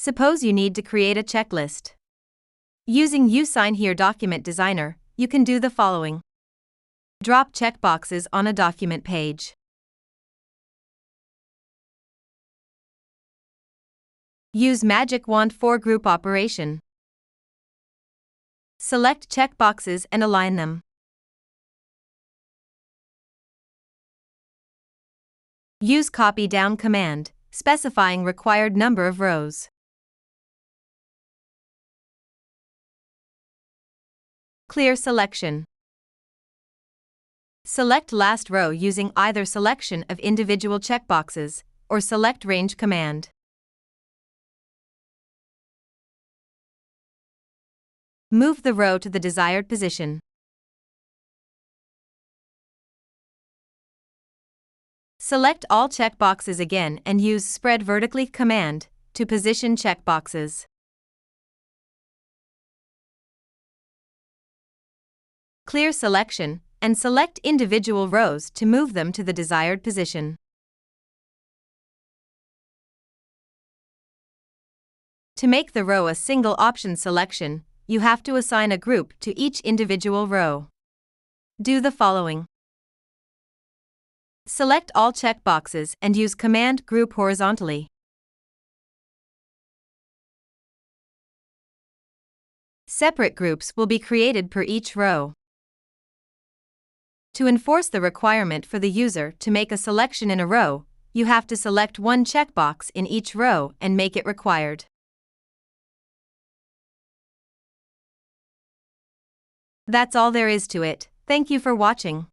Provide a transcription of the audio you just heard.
Suppose you need to create a checklist. Using USignHere Document Designer, you can do the following. Drop checkboxes on a document page. Use Magic Wand for group operation. Select checkboxes and align them. Use Copy Down command, specifying required number of rows. Clear selection. Select last row using either selection of individual checkboxes or select range command. Move the row to the desired position. Select all checkboxes again and use Spread Vertically command to position checkboxes. Clear selection and select individual rows to move them to the desired position. To make the row a single option selection, you have to assign a group to each individual row. Do the following. Select all checkboxes and use Command Group horizontally. Separate groups will be created per each row. To enforce the requirement for the user to make a selection in a row, you have to select one checkbox in each row and make it required. That's all there is to it. Thank you for watching.